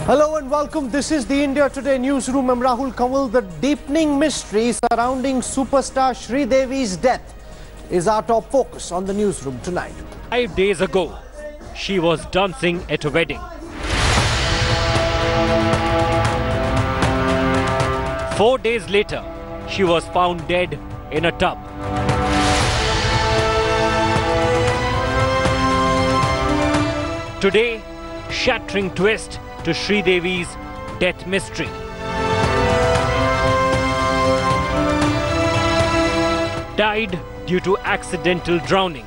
Hello and welcome. This is the India Today Newsroom. I'm Rahul Kanwal. The deepening mystery surrounding superstar Sridevi's death is our top focus on the Newsroom tonight. 5 days ago, she was dancing at a wedding. 4 days later, she was found dead in a tub. Today, shattering twist to Sridevi's death mystery. Died due to accidental drowning.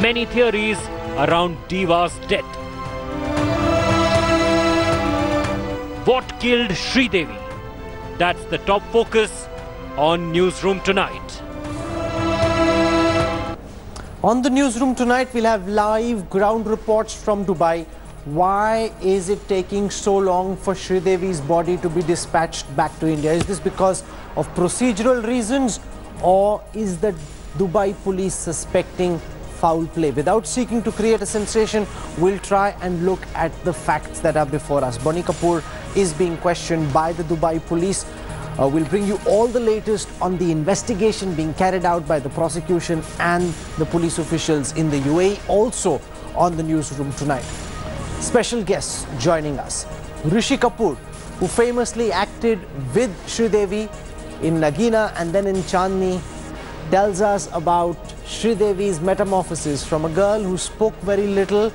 Many theories around Diva's death. What killed Sridevi? That's the top focus on Newsroom tonight. On the Newsroom tonight, we'll have live ground reports from Dubai. Why is it taking so long for Sridevi's body to be dispatched back to India? Is this because of procedural reasons, or is the Dubai police suspecting foul play? Without seeking to create a sensation, we'll try and look at the facts that are before us. Bonnie Kapoor is being questioned by the Dubai police. We'll bring you all the latest on the investigation being carried out by the prosecution and the police officials in the UAE, also on the Newsroom tonight. Special guests joining us. Rishi Kapoor, who famously acted with Sridevi in Nagina and then in Chandni, tells us about Sridevi's metamorphosis from a girl who spoke very little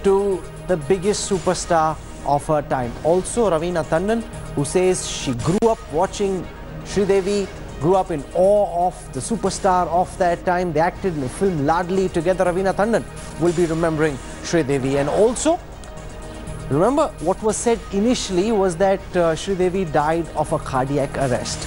to the biggest superstar of her time. Also, Raveena Tandon, who says she grew up watching Sridevi, grew up in awe of the superstar of that time. They acted in the film Laadli together. Raveena Tandon will be remembering Sridevi. And also, remember what was said initially was that Sridevi died of a cardiac arrest.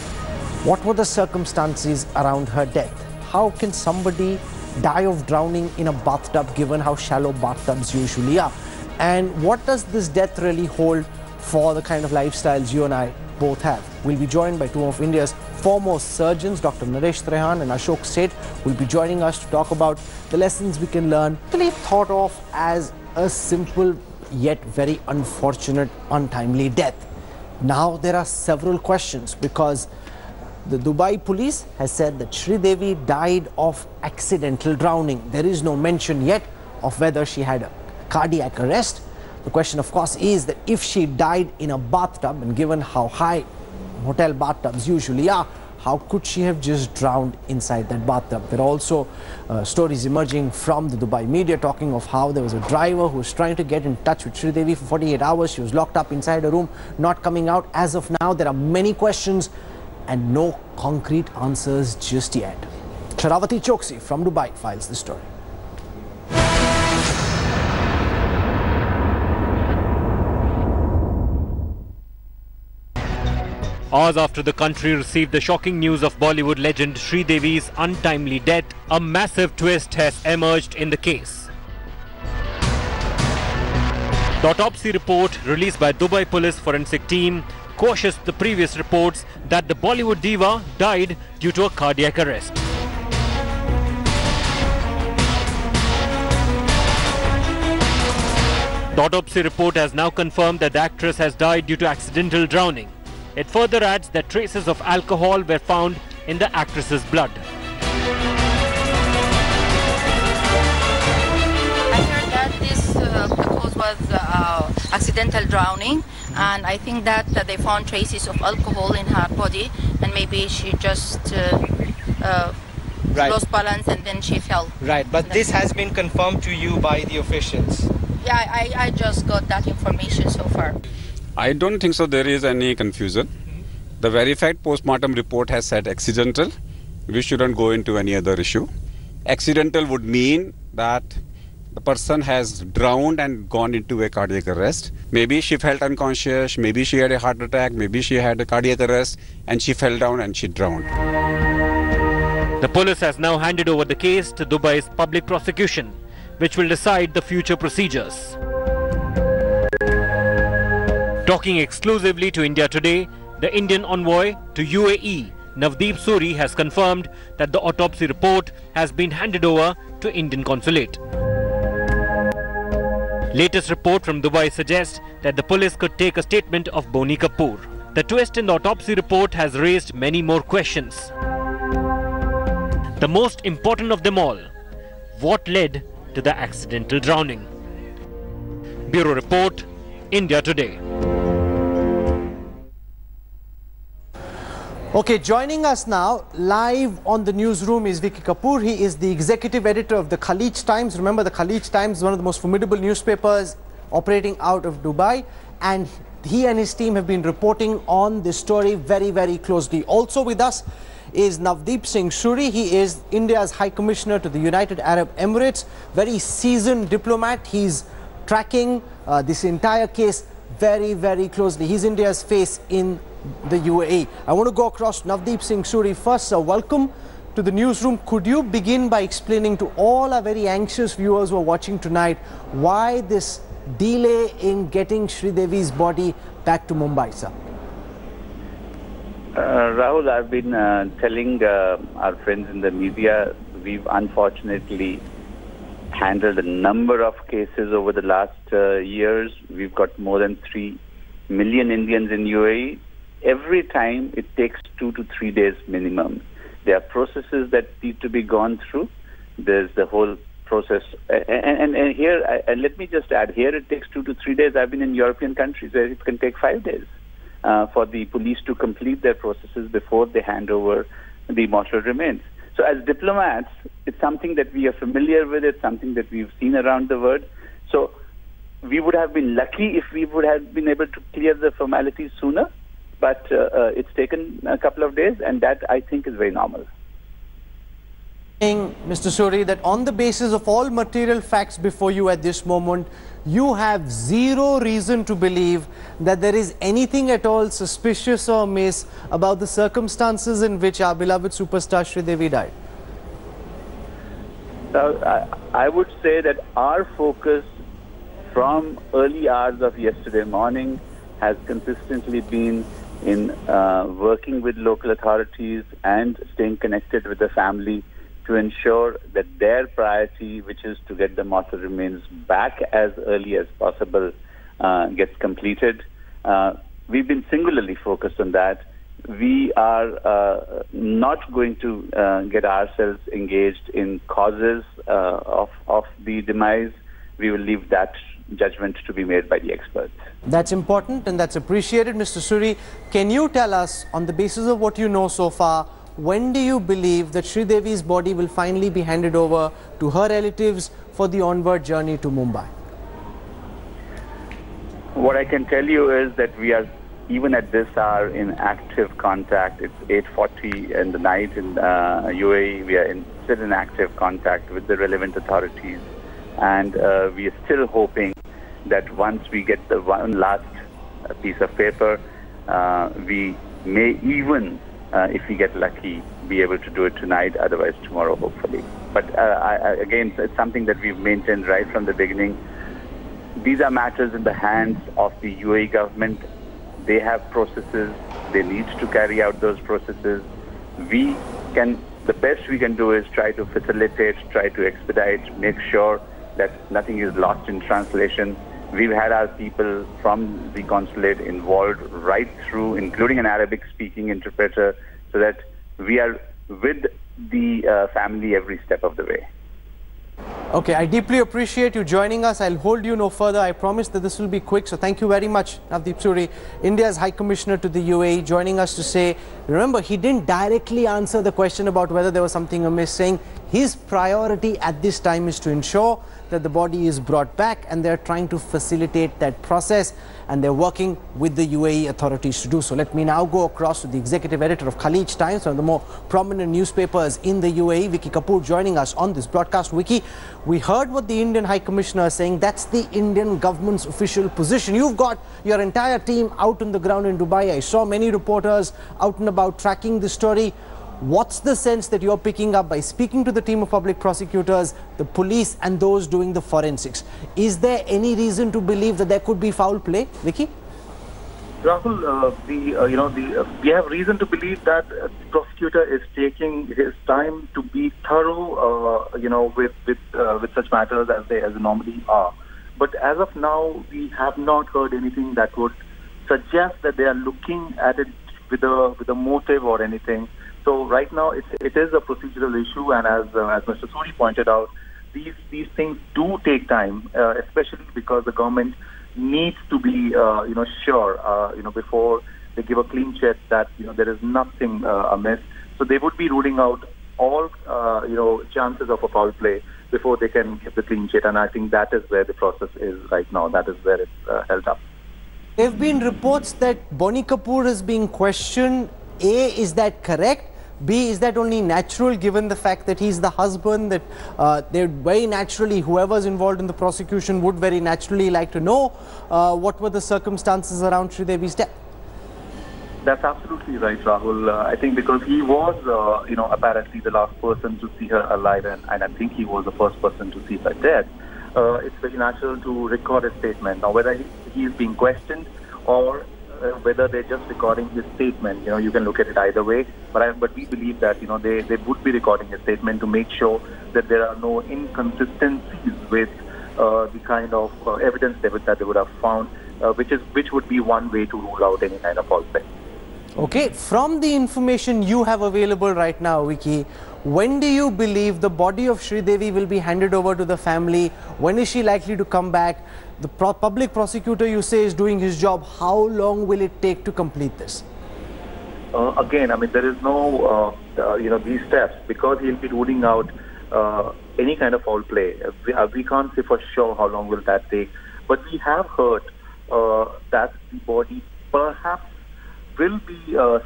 What were the circumstances around her death? How can somebody die of drowning in a bathtub given how shallow bathtubs usually are? And what does this death really hold for the kind of lifestyles you and I both have? We'll be joined by two of India's foremost surgeons, Dr. Naresh Trehan and Ashok Seth, will be joining us to talk about the lessons we can learn. Really thought of as a simple yet very unfortunate, untimely death. Now there are several questions because the Dubai police has said that Sridevi died of accidental drowning. There is no mention yet of whether she had a cardiac arrest. The question, of course, is that if she died in a bathtub, and given how high hotel bathtubs usually are, how could she have just drowned inside that bathtub? There are also stories emerging from the Dubai media talking of how there was a driver who was trying to get in touch with Sridevi for 48 hours. She was locked up inside a room, not coming out. As of now, there are many questions and no concrete answers just yet. Sharavati Choksi from Dubai files the story. Hours after the country received the shocking news of Bollywood legend Sridevi's untimely death, a massive twist has emerged in the case. The autopsy report released by Dubai Police Forensic Team quashes the previous reports that the Bollywood diva died due to a cardiac arrest. The autopsy report has now confirmed that the actress has died due to accidental drowning. It further adds that traces of alcohol were found in the actress's blood. I heard that the cause was accidental drowning, and I think that they found traces of alcohol in her body, and maybe she just lost balance and then she fell. Right, but this has been confirmed to you by the officials? Yeah, I just got that information so far. I don't think so there is any confusion. The verified postmortem report has said accidental. We shouldn't go into any other issue. Accidental would mean that the person has drowned and gone into a cardiac arrest. Maybe she felt unconscious, maybe she had a heart attack, maybe she had a cardiac arrest and she fell down and she drowned. The police has now handed over the case to Dubai's public prosecution, which will decide the future procedures. Talking exclusively to India Today, the Indian envoy to UAE, Navdeep Suri, has confirmed that the autopsy report has been handed over to Indian consulate. Latest report from Dubai suggests that the police could take a statement of Boni Kapoor. The twist in the autopsy report has raised many more questions. The most important of them all, what led to the accidental drowning? Bureau Report, India Today. Okay, joining us now live on the newsroom is Vicky Kapoor. He is the executive editor of the Khalij Times. Remember, the Khalij Times is one of the most formidable newspapers operating out of Dubai, and he and his team have been reporting on this story very, very closely. Also with us is Navdeep Singh Suri. He is India's High Commissioner to the United Arab Emirates, very seasoned diplomat. He's tracking this entire case very, very closely. He's India's face in the UAE. I want to go across Navdeep Singh Suri first. Sir, welcome to the newsroom. Could you begin by explaining to all our very anxious viewers who are watching tonight why this delay in getting Sridevi's body back to Mumbai, sir? Rahul, I've been telling our friends in the media, we've unfortunately handled a number of cases over the last years. We've got more than 3 million Indians in UAE. Every time it takes 2 to 3 days minimum. There are processes that need to be gone through. There's the whole process. And here, and let me just add, here it takes 2 to 3 days. I've been in European countries where it can take 5 days for the police to complete their processes before they hand over the mortal remains. So as diplomats, it's something that we are familiar with. It's something that we've seen around the world. So we would have been lucky if we would have been able to clear the formalities sooner. But it's taken a couple of days, and that, I think, is very normal. Mr. Suri, that on the basis of all material facts before you at this moment, you have zero reason to believe that there is anything at all suspicious or amiss about the circumstances in which our beloved superstar Sridevi died. I would say that our focus from early hours of yesterday morning has consistently been in working with local authorities and staying connected with the family to ensure that their priority, which is to get the mortal remains back as early as possible, gets completed. We've been singularly focused on that. We are not going to get ourselves engaged in causes of the demise. We will leave that judgment to be made by the experts. That's important and that's appreciated. Mr. Suri, can you tell us, on the basis of what you know so far, when do you believe that Sridevi's body will finally be handed over to her relatives for the onward journey to Mumbai? What I can tell you is that we are, even at this hour, in active contact. It's 8:40 in the night in UAE. We are still in active contact with the relevant authorities. And we are still hoping that once we get the one last piece of paper, we may even, if we get lucky, be able to do it tonight, otherwise tomorrow, hopefully. But again, it's something that we've maintained right from the beginning. These are matters in the hands of the UAE government. They have processes. They need to carry out those processes. The best we can do is try to facilitate, try to expedite, make sure that nothing is lost in translation. We've had our people from the consulate involved right through, including an Arabic-speaking interpreter, so that we are with the family every step of the way. Okay, I deeply appreciate you joining us. I'll hold you no further. I promise that this will be quick. So thank you very much, Navdeep Suri, India's High Commissioner to the UAE, joining us to say, remember, he didn't directly answer the question about whether there was something amiss, saying his priority at this time is to ensure that the body is brought back, and they're trying to facilitate that process, and they're working with the UAE authorities to do so. Let me now go across to the executive editor of Khalij Times, one of the more prominent newspapers in the UAE, Vicky Kapoor, joining us on this broadcast. Vicky, we heard what the Indian High Commissioner is saying. That's the Indian government's official position. You've got your entire team out on the ground in Dubai. I saw many reporters out and about tracking the story. What's the sense that you're picking up by speaking to the team of public prosecutors, the police and those doing the forensics? Is there any reason to believe that there could be foul play, Vicky? Rahul, we have reason to believe that the prosecutor is taking his time to be thorough, with such matters as they normally are. But as of now, we have not heard anything that would suggest that they are looking at it with a motive or anything. So right now, it is a procedural issue, and as Mr. Suri pointed out, these things do take time, especially because the government needs to be sure before they give a clean check that there is nothing amiss. So they would be ruling out all chances of a foul play before they can give the clean sheet, and I think that is where the process is right now. That is where it's held up. There have been reports that Bonnie Kapoor is being questioned. A, is that correct? B, is that only natural given the fact that he's the husband, that they're very naturally, whoever's involved in the prosecution would very naturally like to know what were the circumstances around Sridevi's death? That's absolutely right, Rahul. I think because he was, apparently the last person to see her alive, and I think he was the first person to see her dead. It's very natural to record a statement. Now, whether he is being questioned or whether they're just recording his statement, you can look at it either way. But we believe that, they would be recording a statement to make sure that there are no inconsistencies with the kind of evidence that they would have found, which would be one way to rule out any kind of foul play. Okay, from the information you have available right now, Vicky, when do you believe the body of Sridevi will be handed over to the family? When is she likely to come back? The public prosecutor, you say, is doing his job. How long will it take to complete this? Again, I mean, there is no, these steps, because he'll be ruling out any kind of foul play. We can't say for sure how long will that take. But we have heard that the body perhaps will be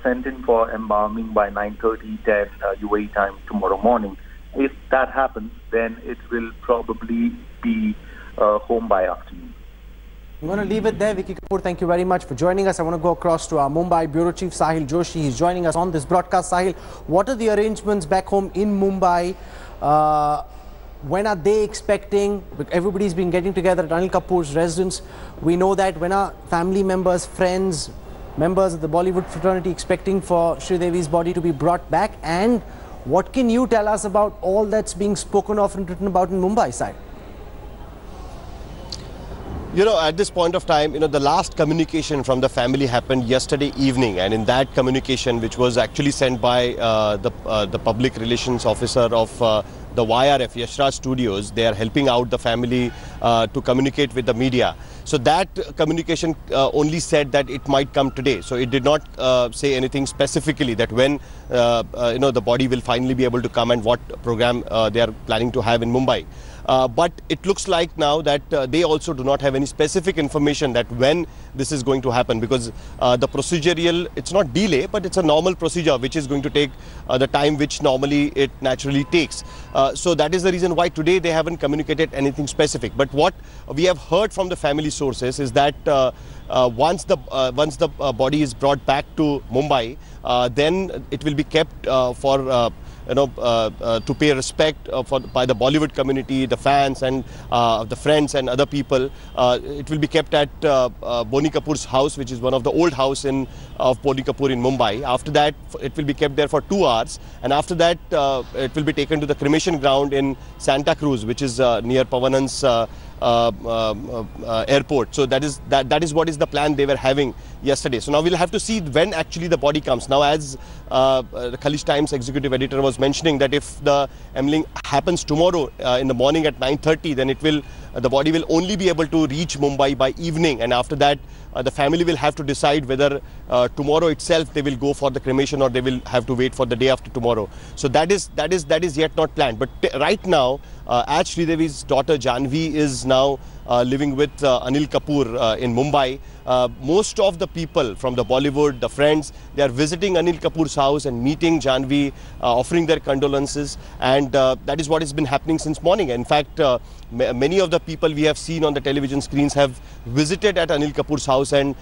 sent in for embalming by 9:30, 10 UAE time tomorrow morning. If that happens, then it will probably be home by afternoon. I'm going to leave it there. Vicky Kapoor, thank you very much for joining us. I want to go across to our Mumbai Bureau Chief Sahil Joshi. He's joining us on this broadcast. Sahil, what are the arrangements back home in Mumbai? When are they expecting? Everybody's been getting together at Anil Kapoor's residence. We know that when our family members, friends, members of the Bollywood fraternity expecting for Sridevi's body to be brought back, and what can you tell us about all that's being spoken of and written about in Mumbai side? At this point of time, the last communication from the family happened yesterday evening, and in that communication, which was actually sent by the public relations officer of the YRF, Yashraj Studios, they are helping out the family to communicate with the media. So that communication only said that it might come today. So it did not say anything specifically that when the body will finally be able to come and what program they are planning to have in Mumbai. But it looks like now that they also do not have any specific information that when this is going to happen, because the procedural, it's not delay, but it's a normal procedure which is going to take the time which normally it naturally takes. So that is the reason why today they haven't communicated anything specific. But what we have heard from the family sources is that once the body is brought back to Mumbai, then it will be kept for to pay respect by the Bollywood community, the fans and the friends and other people. It will be kept at Bonnie Kapoor's house, which is one of the old house of Bonnie Kapoor in Mumbai. After that, it will be kept there for 2 hours, and after that, it will be taken to the cremation ground in Santa Cruz, which is near Pavanan's airport. So that is what is the plan they were having yesterday. So now we'll have to see when actually the body comes. Now, as the Khaleej Times executive editor was mentioning, that if the embalming happens tomorrow in the morning at 9:30, then the body will only be able to reach Mumbai by evening, and after that the family will have to decide whether tomorrow itself they will go for the cremation or they will have to wait for the day after tomorrow. So that is yet not planned. But right now, as Sridevi's daughter Janvi is now living with Anil Kapoor in Mumbai, most of the people from the Bollywood, the friends, they are visiting Anil Kapoor's house and meeting Janvi, offering their condolences, and that is what has been happening since morning. In fact, many of the people we have seen on the television screens have visited at Anil Kapoor's house and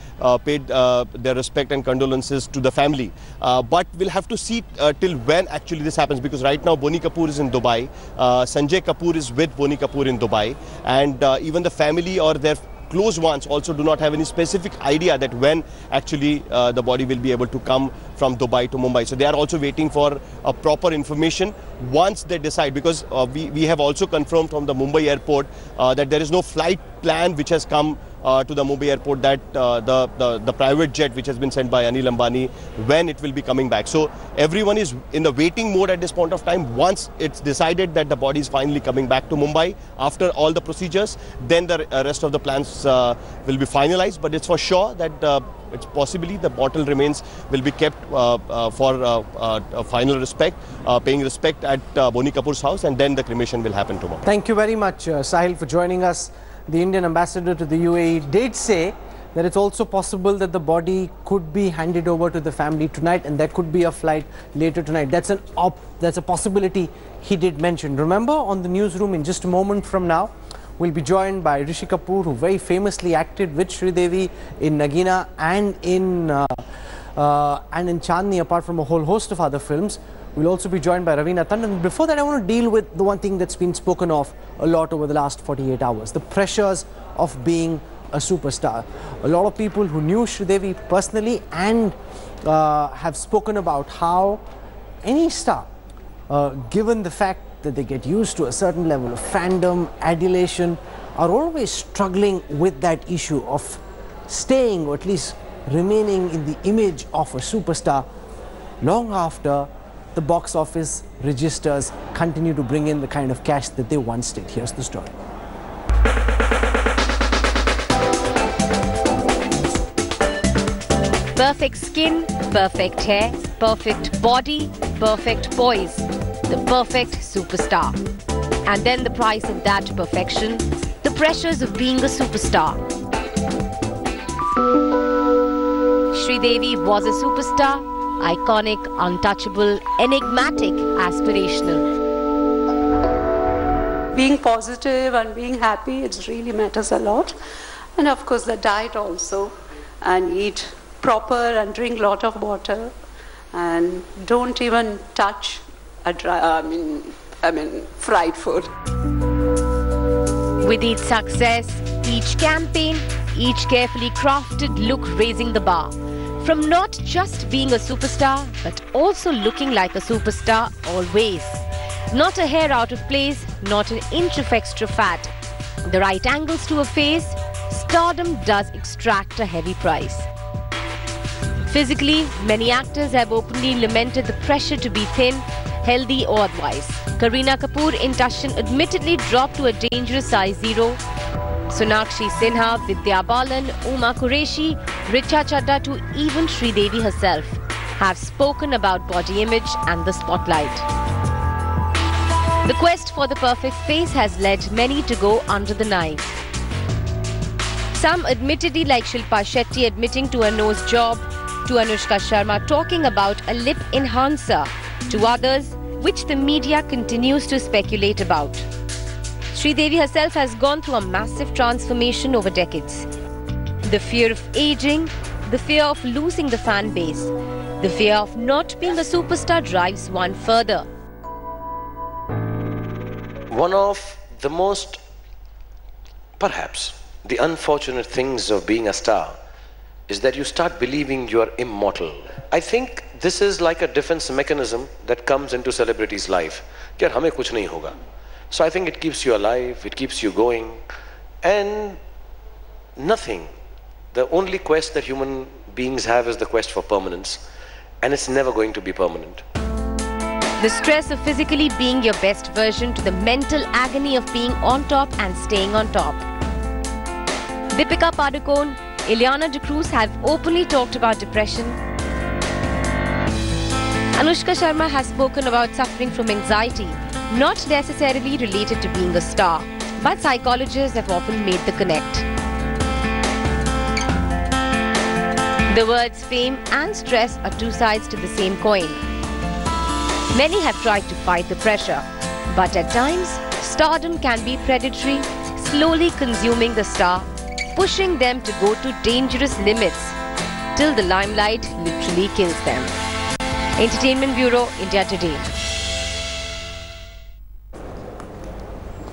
paid their respect and condolences to the family. But we'll have to see till when actually this happens, because right now Bonnie Kapoor is in Dubai, Sanjay Kapoor is with Bonnie Kapoor in Dubai, and even the family or their close ones also do not have any specific idea that when actually the body will be able to come from Dubai to Mumbai. So they are also waiting for a proper information once they decide, because we have also confirmed from the Mumbai airport that there is no flight plan which has come to the Mumbai airport, that the private jet which has been sent by Anil Ambani, when it will be coming back. So everyone is in the waiting mode at this point of time. Once it's decided that the body is finally coming back to Mumbai after all the procedures, then the rest of the plans will be finalized. But it's for sure that it's possibly the bottle remains will be kept for final respect, paying respect at Boni Kapoor's house, and then the cremation will happen tomorrow. Thank you very much, Sahil, for joining us. The Indian ambassador to the UAE did say that it's also possible that the body could be handed over to the family tonight, and there could be a flight later tonight. That's a possibility he did mention. Remember, on the newsroom in just a moment from now, we'll be joined by Rishi Kapoor, who very famously acted with Sridevi in Nagina and in Chandni, apart from a whole host of other films. We'll also be joined by Raveena, Tandon. Before that, I want to deal with the one thing that's been spoken of a lot over the last 48 hours, the pressures of being a superstar. A lot of people who knew Sridevi personally and have spoken about how any star, given the fact that they get used to a certain level of fandom, adulation, are always struggling with that issue of staying, or at least remaining in the image of a superstar long after the box office registers continue to bring in the kind of cash that they once did. Here's the story. Perfect skin, perfect hair, perfect body, perfect poise. The perfect superstar. And then the price of that perfection, the pressures of being a superstar. Sridevi was a superstar, iconic, untouchable, enigmatic, aspirational. Being positive and being happy, it really matters a lot. And of course the diet also, and eat proper and drink a lot of water, and don't even touch fried food. With each success, each campaign, each carefully crafted look raising the bar. From not just being a superstar, but also looking like a superstar always. Not a hair out of place, not an inch of extra fat. The right angles to a face, stardom does extract a heavy price. Physically, many actors have openly lamented the pressure to be thin, healthy or otherwise. Kareena Kapoor in Tashin admittedly dropped to a dangerous size 0. Sonakshi Sinha, Vidya Balan, Uma Qureshi, Richa Chadda to even Sridevi herself have spoken about body image and the spotlight. The quest for the perfect face has led many to go under the knife. Some admittedly, like Shilpa Shetty admitting to a nose job, to Anushka Sharma talking about a lip enhancer, to others, which the media continues to speculate about. Sridevi herself has gone through a massive transformation over decades. The fear of aging, the fear of losing the fan base, the fear of not being a superstar drives one further. One of the most, perhaps, the unfortunate things of being a star is that you start believing you are immortal. I think this is like a defense mechanism that comes into celebrities' life. Yaar, hame kuch nahi hoga. So I think it keeps you alive, it keeps you going, and nothing. The only quest that human beings have is the quest for permanence, and it's never going to be permanent. The stress of physically being your best version to the mental agony of being on top and staying on top. Deepika Padukone, Ileana D'Cruz have openly talked about depression. Anushka Sharma has spoken about suffering from anxiety, not necessarily related to being a star, but psychologists have often made the connect. The words fame and stress are two sides to the same coin. Many have tried to fight the pressure, but at times, stardom can be predatory, slowly consuming the star, pushing them to go to dangerous limits, till the limelight literally kills them. Entertainment Bureau, India Today.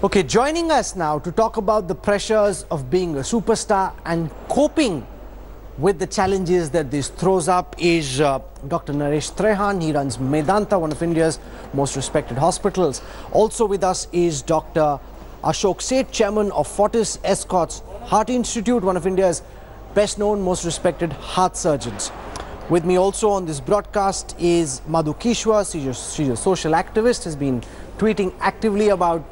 Okay, joining us now to talk about the pressures of being a superstar and coping with the challenges that this throws up is Dr. Naresh Trehan. He runs Medanta, one of India's most respected hospitals. Also with us is Dr. Ashok Seth, chairman of Fortis Escorts Heart Institute, one of India's best known, most respected heart surgeons. With me also on this broadcast is Madhu Kishwa. She's a social activist, has been tweeting actively about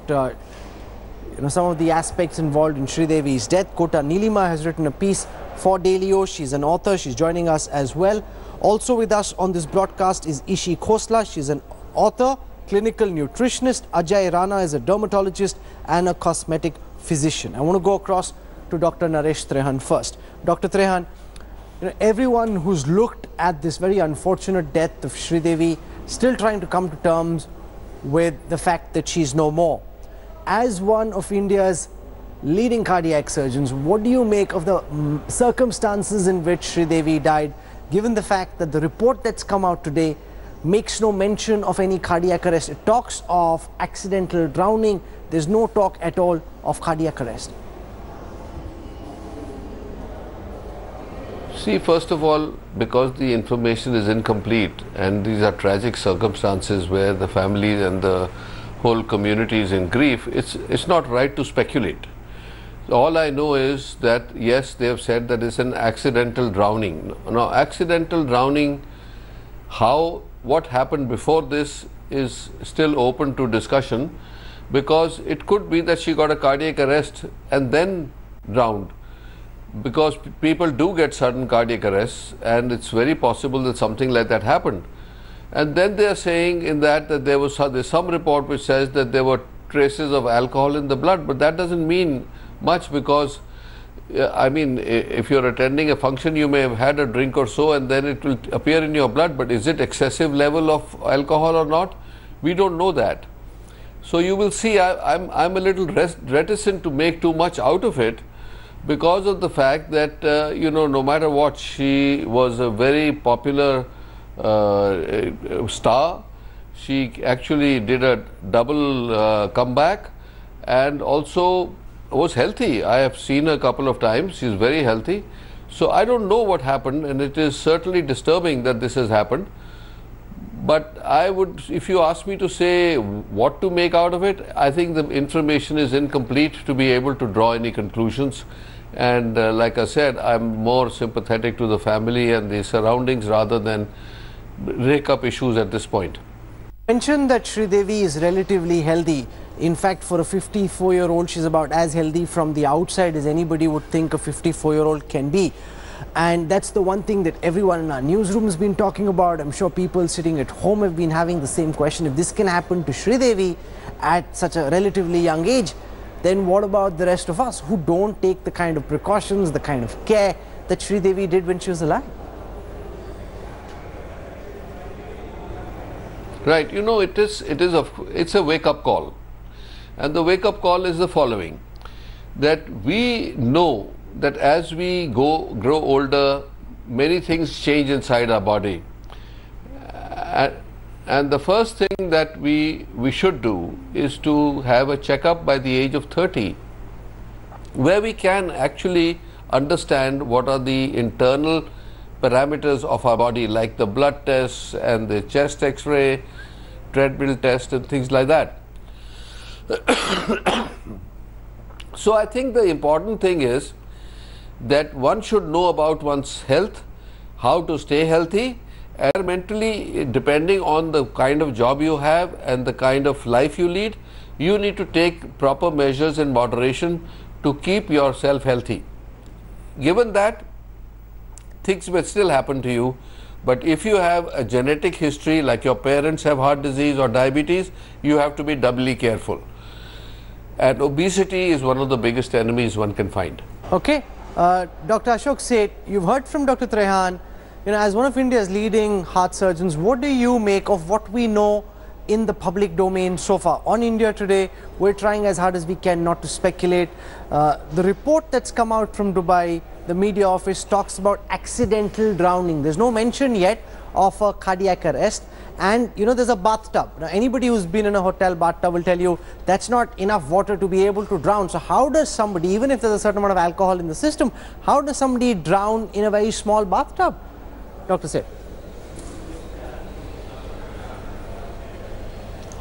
some of the aspects involved in Sridevi's death. Kota Nilima has written a piece for Dailyo. She's an author. She's joining us as well. Also with us on this broadcast is Ishi Khosla. She's an author, clinical nutritionist. Ajay Rana is a dermatologist and a cosmetic physician. I want to go across to Dr. Naresh Trehan first. Dr. Trehan, everyone who's looked at this very unfortunate death of Sridevi still trying to come to terms with the fact that she's no more. As one of India's leading cardiac surgeons, what do you make of the circumstances in which Sridevi died, given the fact that the report that's come out today makes no mention of any cardiac arrest? It talks of accidental drowning. There's no talk at all of cardiac arrest. See, first of all, because the information is incomplete and these are tragic circumstances where the families and the whole community is in grief, it's not right to speculate. All I know is that yes, they have said that it's an accidental drowning. Now, accidental drowning, what happened before this is still open to discussion, because it could be that she got a cardiac arrest and then drowned, because people do get sudden cardiac arrests and it's very possible that something like that happened. And then they are saying in that there's some report which says that there were traces of alcohol in the blood, but that doesn't mean much, because I mean, if you're attending a function, you may have had a drink or so and then it will appear in your blood, but is it excessive level of alcohol or not? We don't know that. So you will see, I'm a little reticent to make too much out of it, because of the fact that no matter what, she was a very popular star. She actually did a double comeback and also was healthy. I have seen her a couple of times. She's very healthy. So I don't know what happened, and it is certainly disturbing that this has happened. But I would, if you ask me to say what to make out of it, I think the information is incomplete to be able to draw any conclusions. And like I said, I'm more sympathetic to the family and the surroundings rather than rake up issues at this point. You mentioned that Sridevi is relatively healthy. In fact, for a 54-year-old, she's about as healthy from the outside as anybody would think a 54-year-old can be. And that's the one thing that everyone in our newsroom has been talking about. I'm sure people sitting at home have been having the same question. If this can happen to Sridevi at such a relatively young age, then what about the rest of us who don't take the kind of precautions, the kind of care that Sridevi did when she was alive? Right, it's a wake-up call. And the wake-up call is the following, that we know that as we grow older, many things change inside our body. And the first thing that we should do is to have a checkup by the age of 30, where we can actually understand what are the internal parameters of our body, like the blood tests and the chest x-ray, treadmill test and things like that. So I think the important thing is that one should know about one's health, how to stay healthy, and mentally, depending on the kind of job you have and the kind of life you lead, you need to take proper measures in moderation to keep yourself healthy. Given that, things may still happen to you, but if you have a genetic history, like your parents have heart disease or diabetes, you have to be doubly careful. And obesity is one of the biggest enemies one can find. Okay. Dr. Ashok Seth, you've heard from Dr. Trehan. As one of India's leading heart surgeons, what do you make of what we know in the public domain so far? On India Today, we're trying as hard as we can not to speculate. The report that's come out from Dubai, the media office, talks about accidental drowning. There's no mention yet of a cardiac arrest. And you know, there's a bathtub. Now, anybody who's been in a hotel bathtub will tell you that's not enough water to be able to drown. So how does somebody, even if there's a certain amount of alcohol in the system, how does somebody drown in a very small bathtub? Dr. Seth.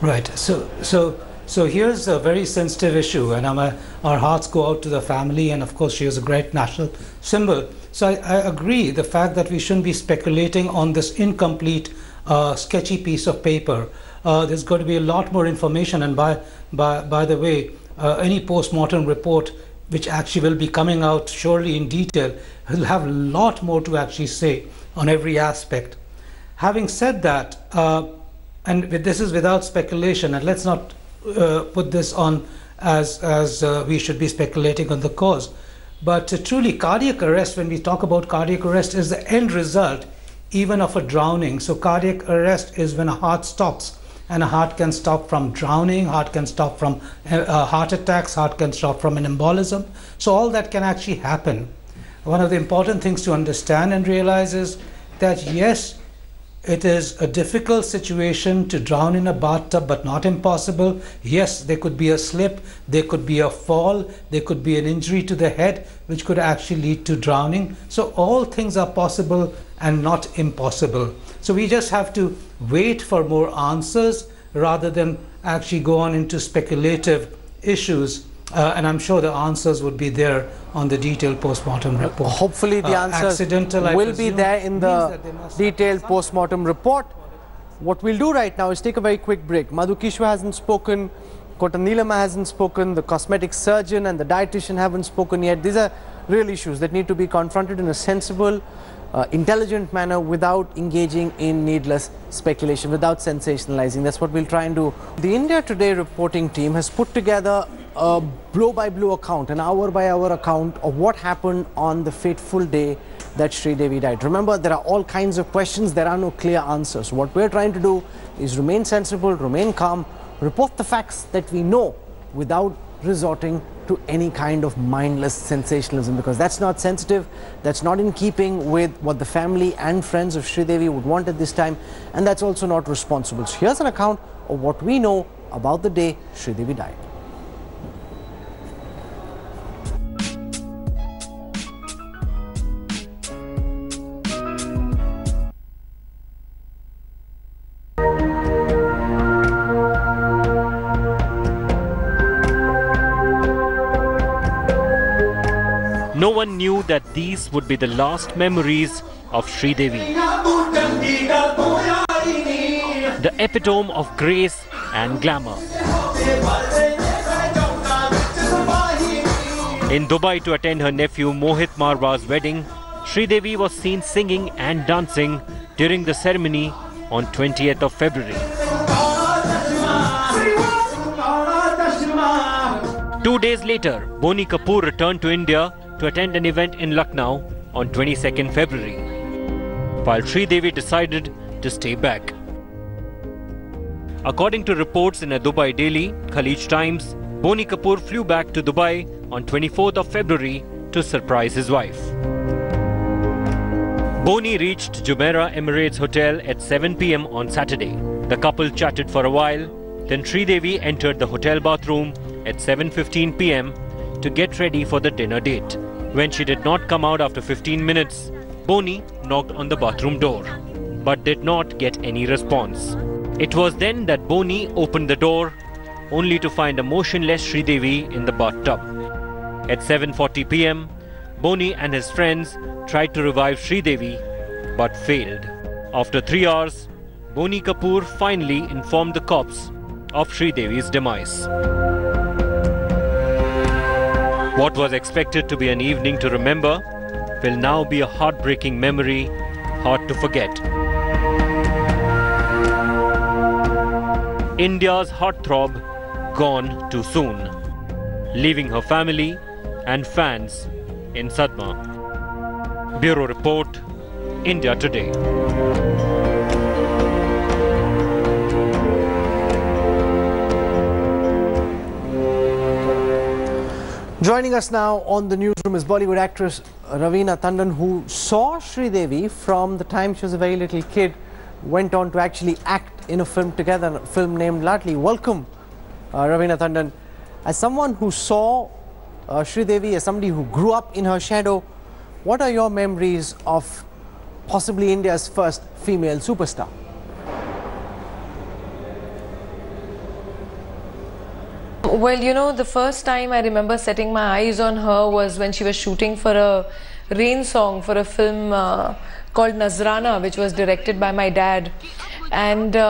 Right. So here's a very sensitive issue, and our hearts go out to the family, and of course she is a great national symbol. So I agree the fact that we shouldn't be speculating on this incomplete, sketchy piece of paper. There's going to be a lot more information, and by the way, any post-mortem report which actually will be coming out surely in detail will have a lot more to actually say on every aspect. Having said that, and this is without speculation, and let's not put this on as we should be speculating on the cause. But truly, cardiac arrest, when we talk about cardiac arrest, is the end result even of a drowning. So cardiac arrest is when a heart stops, and a heart can stop from drowning, heart can stop from heart attacks, heart can stop from an embolism. So all that can actually happen. One of the important things to understand and realize is that yes, it is a difficult situation to drown in a bathtub, but not impossible. Yes, there could be a slip, there could be a fall, there could be an injury to the head, which could actually lead to drowning. So all things are possible and not impossible. So we just have to wait for more answers rather than actually go on into speculative issues. And I'm sure the answers would be there on the detailed post-mortem report. Hopefully the answers will be there in the detailed post-mortem report. What we'll do right now is take a very quick break. Madhu Kishwa hasn't spoken, Kotanilama hasn't spoken, the cosmetic surgeon and the dietitian haven't spoken yet. These are real issues that need to be confronted in a sensible, intelligent manner without engaging in needless speculation, without sensationalizing. That's what we'll try and do. The India Today reporting team has put together a blow-by-blow account, an hour-by-hour account of what happened on the fateful day that Sridevi died. Remember, there are all kinds of questions, there are no clear answers. What we're trying to do is remain sensible, remain calm, report the facts that we know without resorting to any kind of mindless sensationalism, because that's not sensitive, that's not in keeping with what the family and friends of Sridevi would want at this time, and that's also not responsible. So here's an account of what we know about the day Sridevi died. No one knew that these would be the last memories of Sridevi, the epitome of grace and glamour. In Dubai to attend her nephew Mohit Marwa's wedding, Sridevi was seen singing and dancing during the ceremony on 20th of February. 2 days later, Boni Kapoor returned to India to attend an event in Lucknow on 22nd February, while Sridevi decided to stay back. According to reports in a Dubai daily, Khalij Times, Boni Kapoor flew back to Dubai on 24th of February to surprise his wife. Boni reached Jumeirah Emirates Hotel at 7 p.m. on Saturday. The couple chatted for a while, then Sridevi entered the hotel bathroom at 7:15 p.m. to get ready for the dinner date. When she did not come out after 15 minutes, Boni knocked on the bathroom door, but did not get any response. It was then that Boni opened the door, only to find a motionless Sridevi in the bathtub. At 7:40 p.m., Boni and his friends tried to revive Sridevi, but failed. After 3 hours, Boni Kapoor finally informed the cops of Sridevi's demise. What was expected to be an evening to remember will now be a heartbreaking memory, hard to forget. India's heartthrob gone too soon, leaving her family and fans in Sadma. Bureau Report, India Today. Joining us now on the newsroom is Bollywood actress Raveena, who saw Sridevi from the time she was a very little kid went on to actually act in a film together, a film named Laadli. Welcome, Raveena, Tandon. As someone who saw Sridevi, as somebody who grew up in her shadow, what are your memories of possibly India's first female superstar? Well, you know, the first time I remember setting my eyes on her was when she was shooting for a rain song for a film called Nazrana, which was directed by my dad. And there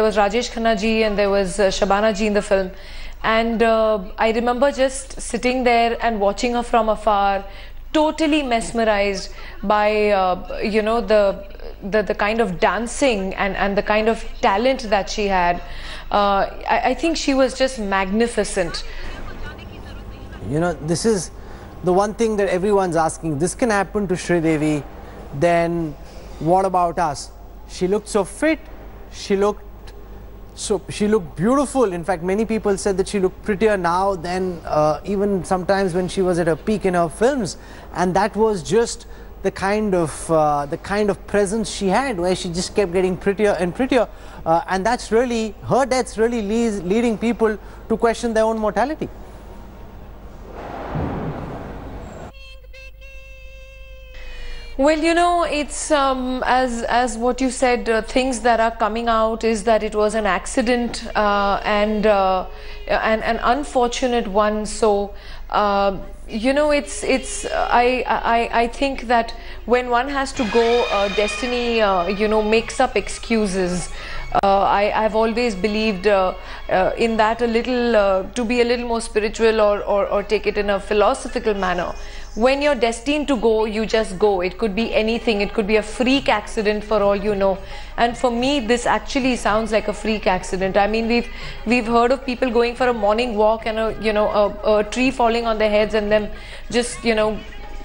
was Rajesh Khanna ji and there was Shabana ji in the film. And I remember just sitting there and watching her from afar, totally mesmerized by you know, the kind of dancing and the kind of talent that she had. I think she was just magnificent. You know, this is the one thing that everyone's asking. This can happen to Sridevi, then what about us? She looked so fit, she looked beautiful. In fact, many people said that she looked prettier now than even sometimes when she was at her peak in her films, and that was just the kind of presence she had, where she just kept getting prettier and prettier, and that's really, her death's really leading people to question their own mortality. Well, you know, it's as what you said, things that are coming out is that it was an accident and an unfortunate one. So you know, I think that when one has to go, destiny you know, makes up excuses. I've always believed in that a little, to be a little more spiritual or take it in a philosophical manner. When you're destined to go, you just go. It could be anything. It could be a freak accident for all you know. And for me, this actually sounds like a freak accident. I mean, we've heard of people going for a morning walk and a tree falling on their heads and them just, you know,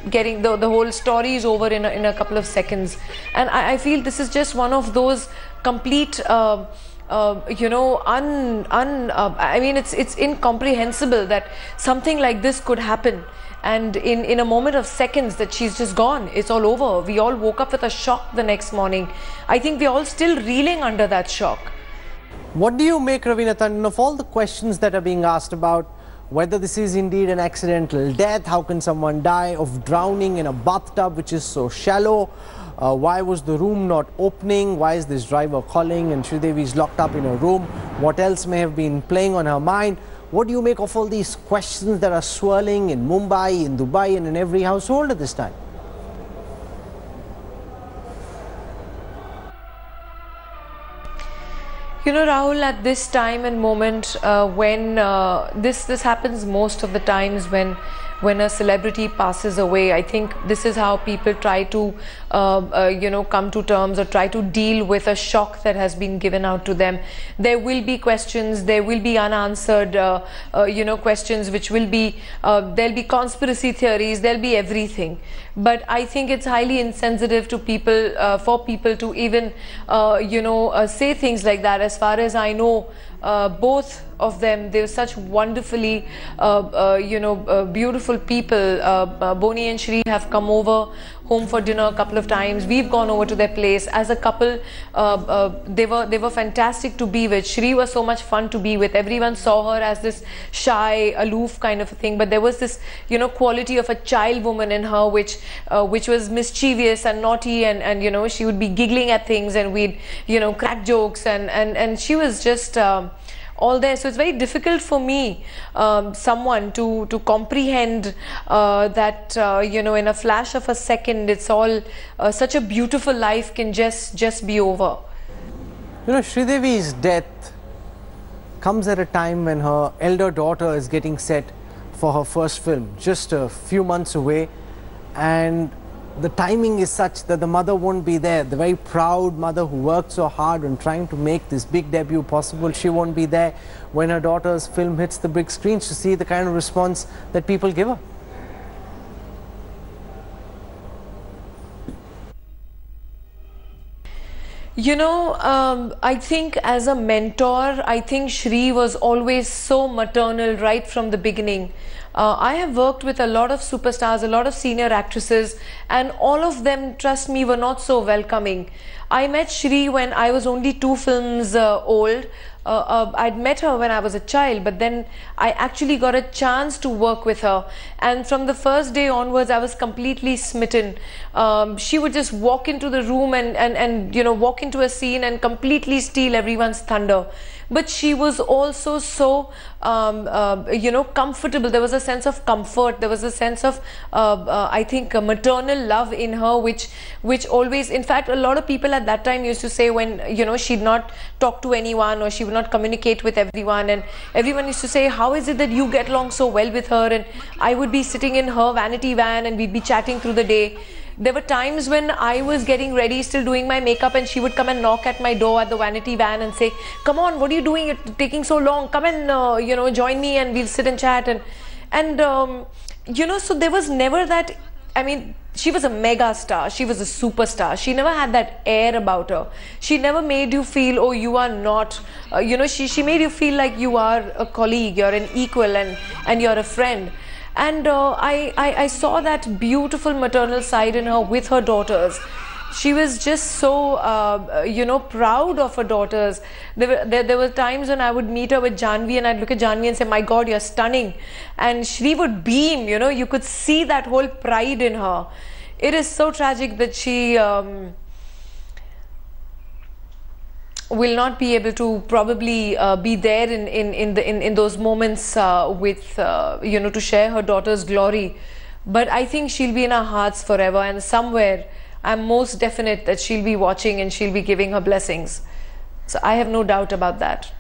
getting the whole story is over in a couple of seconds. And I feel this is just one of those complete you know, I mean, it's incomprehensible that something like this could happen. And in a moment of seconds that she's just gone, it's all over. We all woke up with a shock the next morning. I think we're all still reeling under that shock. What do you make, Raveena Tandon, of all the questions that are being asked about whether this is indeed an accidental death? How can someone die of drowning in a bathtub which is so shallow? Why was the room not opening? Why is this driver calling and Sridevi is locked up in a room? What else may have been playing on her mind? What do you make of all these questions that are swirling in Mumbai, in Dubai and in every household at this time? You know, Rahul, at this time and moment when this happens most of the times when a celebrity passes away, I think this is how people try to you know, come to terms or try to deal with a shock that has been given out to them. There will be questions, there will be unanswered you know, questions which will be, there'll be conspiracy theories, there'll be everything. But I think it's highly insensitive to people, for people to even you know, say things like that. As far as I know, both of them, they're such wonderfully you know, beautiful people. Boni and Shri have come over home for dinner a couple of times. We've gone over to their place as a couple. They were fantastic to be with. Shri was so much fun to be with. Everyone saw her as this shy, aloof kind of a thing, but there was this, you know, quality of a child woman in her which was mischievous and naughty, and you know, she would be giggling at things and we'd, you know, crack jokes, and she was just all there. So it's very difficult for me, someone to comprehend that you know, in a flash of a second, it's all such a beautiful life can just be over. You know, Sridevi's death comes at a time when her elder daughter is getting set for her first film, just a few months away, and the timing is such that the mother won't be there. The very proud mother who worked so hard on trying to make this big debut possible, she won't be there when her daughter's film hits the big screens to see the kind of response that people give her. You know, I think as a mentor, I think Shri was always so maternal right from the beginning. I have worked with a lot of superstars, a lot of senior actresses, and all of them, trust me, were not so welcoming. I met Shri when I was only 2 films old. I'd met her when I was a child, but then I actually got a chance to work with her, and from the first day onwards I was completely smitten. She would just walk into the room and you know, walk into a scene and completely steal everyone's thunder. But she was also so you know, comfortable. There was a sense of comfort, there was a sense of I think maternal love in her, which always, in fact, a lot of people at that time used to say, when, you know, she'd not talk to anyone or she would not communicate with everyone, and everyone used to say, how is it that you get along so well with her? And I would be sitting in her vanity van and we'd be chatting through the day. There were times when I was getting ready, still doing my makeup, and she would come and knock at my door at the vanity van and say, come on, what are you doing? You're taking so long. Come and, you know, join me and we'll sit and chat. And you know, so there was never that, I mean, she was a mega star. She was a superstar. She never had that air about her. She never made you feel, oh, you are not, you know, she made you feel like you are a colleague, you're an equal, and you're a friend. And I saw that beautiful maternal side in her with her daughters. She was just so, you know, proud of her daughters. There were times when I would meet her with Janvi and I'd look at Janvi and say, my God, you're stunning. And Shri would beam, you know, you could see that whole pride in her. It is so tragic that she will not be able to probably be there in those moments with, you know, to share her daughter's glory. But I think she'll be in our hearts forever, and somewhere I'm most definite that she'll be watching and she'll be giving her blessings. So I have no doubt about that.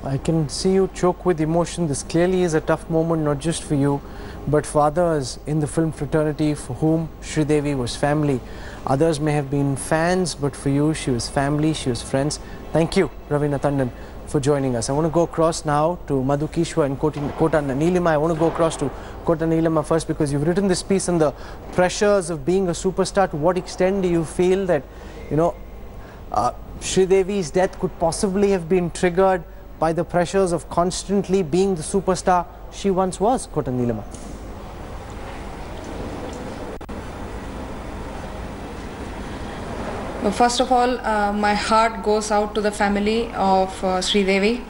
I can see you choke with emotion. This clearly is a tough moment, not just for you, but for others in the film fraternity for whom Sridevi was family. Others may have been fans, but for you, she was family, she was friends. Thank you, Raveena Tandon, for joining us. I want to go across now to Madhukishwa and Kota Neelima. I want to go across to Kota Neelima first, because you've written this piece on the pressures of being a superstar. To what extent do you feel that, you know, Sridevi's death could possibly have been triggered by the pressures of constantly being the superstar she once was, Kota Neelima? Well, first of all, my heart goes out to the family of Sridevi.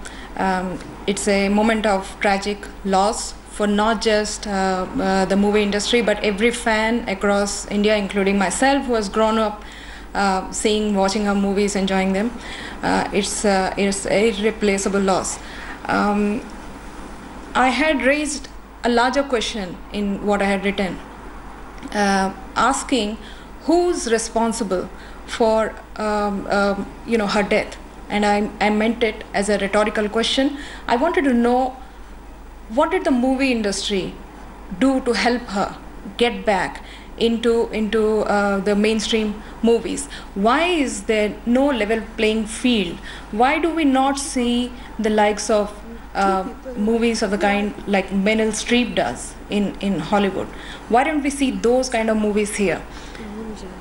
It's a moment of tragic loss for not just the movie industry, but every fan across India, including myself, who has grown up watching her movies, enjoying them. It's a irreplaceable loss. I had raised a larger question in what I had written, asking who's responsible for you know, her death, and I meant it as a rhetorical question. I wanted to know, what did the movie industry do to help her get back into the mainstream movies? Why is there no level playing field? Why do we not see the likes of movies of the kind like Meryl Streep does in Hollywood? Why don't we see those kind of movies here?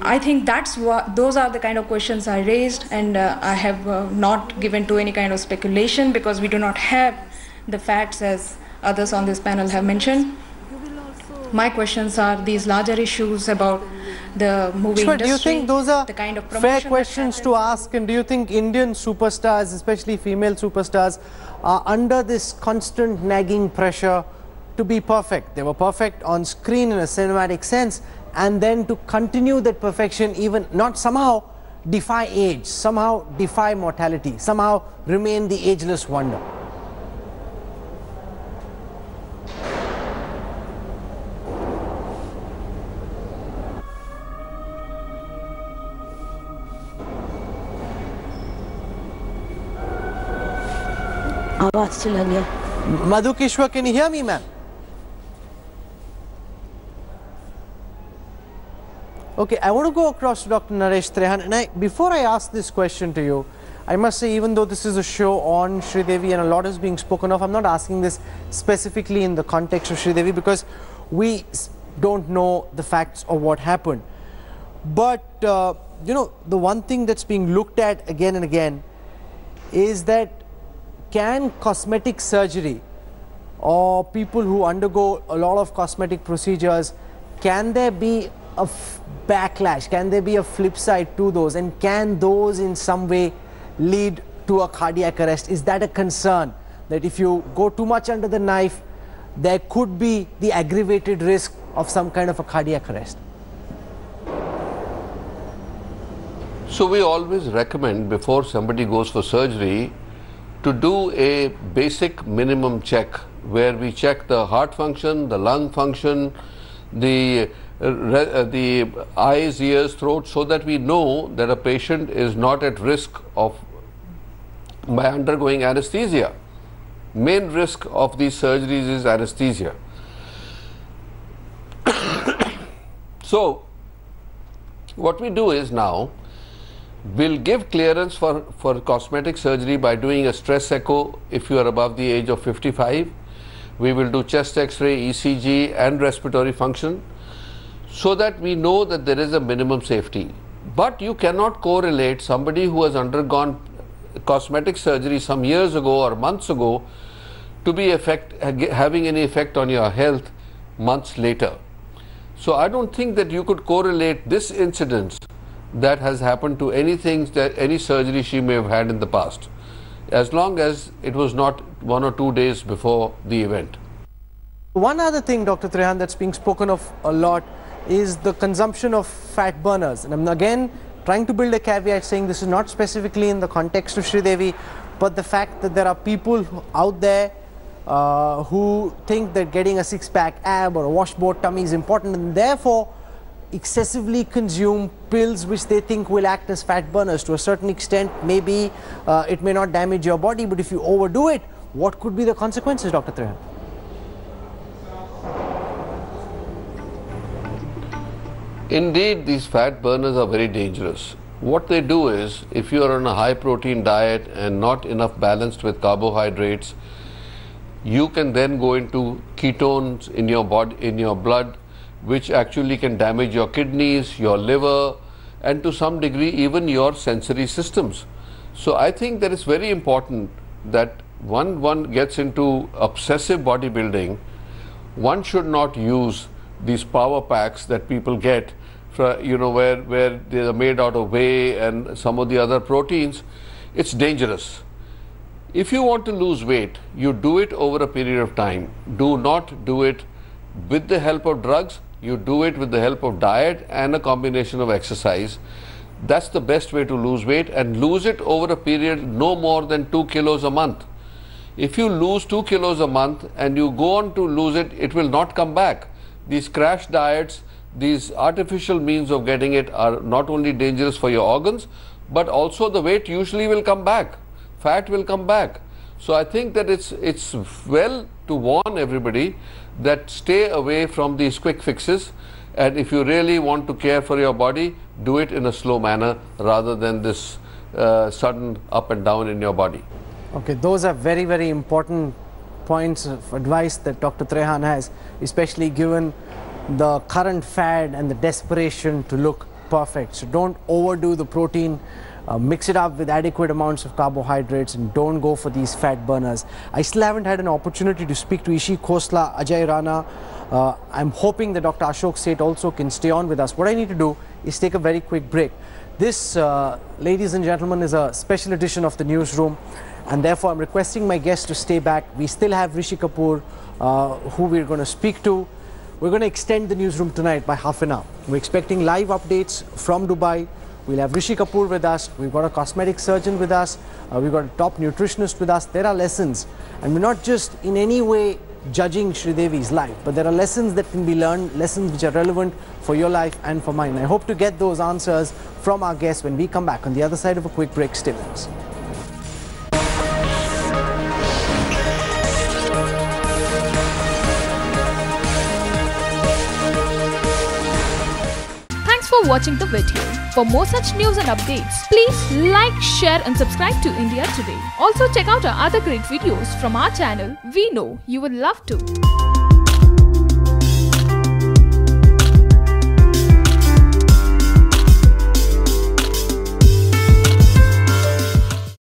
I think those are the kind of questions I raised, and I have not given to any kind of speculation, because we do not have the facts as others on this panel have mentioned. My questions are these larger issues about the movie industry. Do you think those are the kind of fair questions to ask, and do you think Indian superstars, especially female superstars, are under this constant nagging pressure to be perfect? They were perfect on screen in a cinematic sense, and then to continue that perfection, even not somehow defy age, somehow defy mortality, somehow remain the ageless wonder. Madhukishwa, can you hear me, ma'am? Okay, I want to go across to Dr. Naresh Trehan, and before I ask this question to you, I must say, even though this is a show on Sridevi and a lot is being spoken of, I'm not asking this specifically in the context of Sridevi, because we don't know the facts of what happened. But you know, the one thing that's being looked at again and again is that can cosmetic surgery or people who undergo a lot of cosmetic procedures, can there be a backlash? Can there be a flip side to those? And can those in some way lead to a cardiac arrest? Is that a concern? That if you go too much under the knife, there could be the aggravated risk of some kind of a cardiac arrest? So we always recommend before somebody goes for surgery to do a basic minimum check where we check the heart function, the lung function, the eyes, ears, throat, so that we know that a patient is not at risk of by undergoing anesthesia. Main risk of these surgeries is anesthesia. So what we do is now we'll give clearance for cosmetic surgery by doing a stress echo if you are above the age of 55. We will do chest x-ray, ECG and respiratory function so that we know that there is a minimum safety. But you cannot correlate somebody who has undergone cosmetic surgery some years ago or months ago to be having any effect on your health months later. So I don't think that you could correlate this incidence that has happened to any surgery she may have had in the past, as long as it was not 1 or 2 days before the event. One other thing, Dr. Trehan, that's being spoken of a lot is the consumption of fat burners. And I'm again trying to build a caveat saying this is not specifically in the context of Sridevi, but the fact that there are people out there who think that getting a six-pack ab or a washboard tummy is important and therefore excessively consume pills which they think will act as fat burners. To a certain extent, maybe it may not damage your body, but if you overdo it, what could be the consequences, Dr. Trehan? Indeed, these fat burners are very dangerous. What they do is, if you are on a high protein diet and not enough balanced with carbohydrates, you can then go into ketones in your body, in your blood, which actually can damage your kidneys, your liver, and to some degree even your sensory systems. So I think that it's very important that one gets into obsessive bodybuilding, one should not use these power packs that people get, you know, where they are made out of whey and some of the other proteins. It's dangerous. If you want to lose weight, you do it over a period of time. Do not do it with the help of drugs. You do it with the help of diet and a combination of exercise. That's the best way to lose weight, and lose it over a period no more than 2 kilos a month. If you lose 2 kilos a month and you go on to lose it, it will not come back. These crash diets, these artificial means of getting it are not only dangerous for your organs, but also the weight usually will come back. Fat will come back. So I think that it's well to warn everybody that stay away from these quick fixes, and if you really want to care for your body, do it in a slow manner rather than this sudden up and down in your body. Okay, those are very, very important points of advice that Dr. Trehan has, especially given the current fad and the desperation to look perfect. So don't overdo the protein. Mix it up with adequate amounts of carbohydrates and don't go for these fat burners. I still haven't had an opportunity to speak to Ishi Khosla, Ajay Rana. I'm hoping that Dr. Ashok Seth also can stay on with us. What I need to do is take a very quick break. This, ladies and gentlemen, is a special edition of the Newsroom, and therefore I'm requesting my guests to stay back. We still have Rishi Kapoor, who we're going to speak to. We're going to extend the Newsroom tonight by half an hour. We're expecting live updates from Dubai. We'll have Rishi Kapoor with us. We've got a cosmetic surgeon with us. We've got a top nutritionist with us. There are lessons, and we're not just in any way judging Sridevi's life, but there are lessons that can be learned, lessons which are relevant for your life and for mine. I hope to get those answers from our guests when we come back on the other side of a quick break. Stay with us. Thanks for watching the video. For more such news and updates, please like, share and subscribe to India Today. Also check out our other great videos from our channel. We know you would love to.